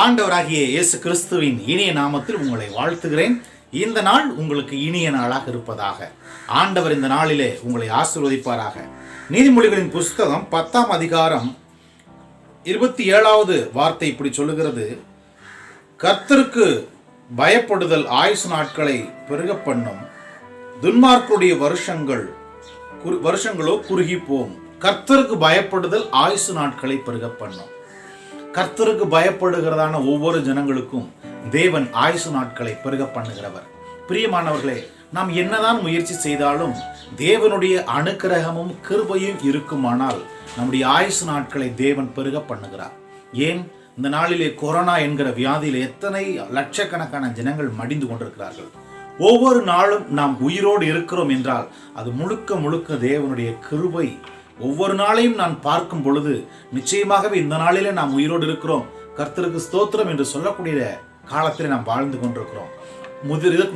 ஆண்டவராகிய இயேசு கிறிஸ்துவின் இனிய நாமத்தில் உங்களை வாழ்த்துகிறேன். இந்த நாள் உங்களுக்கு இனிய நாளாக இருப்பதாக. ஆண்டவர் இந்த நாளிலே உங்களை ஆசீர்வதிப்பாராக. நீதிமொழிகளின் புஸ்தகம் 10ஆம் அதிகாரம் 27வது வார்த்தை இப்படி சொல்லுகிறது: கர்த்தருக்கு பயப்படுதல் ஆயுசு நாட்களை பெருக பண்ணும், துன்மார்க்குடைய வருஷங்களோ குறுகி போம். கர்த்தருக்கு பயப்படுதல் ஆயுசு நாட்களை பெருக பண்ணும். கர்த்தருக்கு பயப்படுகிறதான ஒவ்வொரு ஜனங்களுக்கும் தேவன் ஆயுசு நாட்களை பெருக பண்ணுகிறவர். பிரியமானவர்களே, நாம் என்னதான் முயற்சி செய்தாலும் தேவனுடைய அனுக்கிரகமும் கிருபையும் இருக்குமானால் நம்முடைய ஆயுசு நாட்களை தேவன் பெருக பண்ணுகிறார். ஏன் இந்த நாளிலே கொரோனா என்கிற வியாதியில் எத்தனை லட்சக்கணக்கான ஜனங்கள் மடிந்து கொண்டிருக்கிறார்கள். ஒவ்வொரு நாளும் நாம் உயிரோடு இருக்கிறோம் என்றால் அது முழுக்க முழுக்க தேவனுடைய கிருபை. ஒவ்வொரு நாளையும் நான் பார்க்கும் பொழுது நிச்சயமாகவே இந்த நாளிலே நாம் உயிரோடு இருக்கிறோம், கர்த்தருக்கு ஸ்தோத்திரம் என்று சொல்லக்கூடிய காலத்தில் நாம் வாழ்ந்து கொண்டிருக்கிறோம்.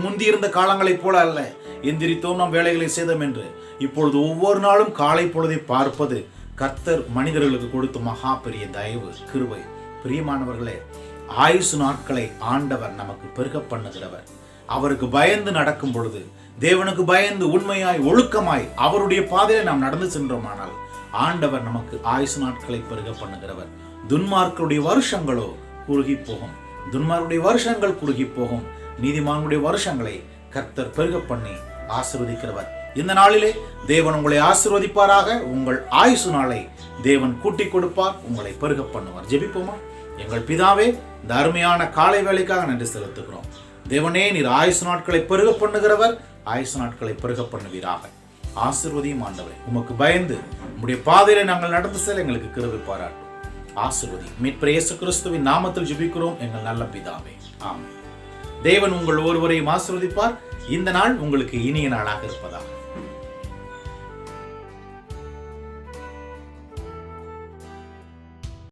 முந்தி இருந்த காலங்களைப் போல அல்ல, எந்திரித்தோம் நாம் வேலைகளை செய்தோம் என்று. இப்பொழுது ஒவ்வொரு நாளும் காலை பொழுதை பார்ப்பது கர்த்தர் மனிதர்களுக்கு கொடுத்த மகா பெரிய தயவு, கிருபை. பிரியமானவர்களே, ஆயுசு நாட்களை ஆண்டவர் நமக்கு பெருக பண்ணுகிறவர். அவருக்கு பயந்து நடக்கும் பொழுது, தேவனுக்கு பயந்து உண்மையாய் ஒழுக்கமாய் அவருடைய பாதையில நாம் நடந்து சென்றோமானால் ஆண்டவர் நமக்கு ஆயுசு நாட்களை பெருக பண்ணுகிறவர். துன்மார்க்குடைய வருஷங்களோ குறுகி போகும். துன்மார்க்குடைய வருஷங்கள் குறுகி போகும். நீதிமான்களுடைய வருஷங்களை கர்த்தர் பெருக பண்ணி ஆசீர்வதிக்கிறவர். இந்த நாளிலே தேவன் உங்களை ஆசீர்வதிப்பாராக. உங்கள் ஆயுசு நாளை தேவன் கூட்டி கொடுப்பார், உங்களை பெருக பண்ணுவார். ஜெபிப்போமா? எங்கள் பிதாவே, இந்த அருமையான காலை வேளைக்காக நன்றி செலுத்துகிறோம். தேவனே, நீர் ஆயுசு நாட்களை பெருக பண்ணுகிறவர், ஆயுசு நாட்களை பெருக பண்ணுவீராக. ஆசீர்வதியும் ஆண்டவரே. உமக்கு பயந்து உம்முடைய பாதையில நாங்கள் நடந்து செல்ல எங்களுக்கு கிருபை பாராட்டும். ஆசீர்வதி. மீட்பர் இயேசு கிறிஸ்துவின் நாமத்தில் ஜெபிக்கிறோம் எங்கள் நல்ல பிதாவே, ஆமென். தேவன் உங்கள் ஒருவரையும் ஆசீர்வதிப்பார். இந்த நாள் உங்களுக்கு இனிய நாளாக இருப்பதாக.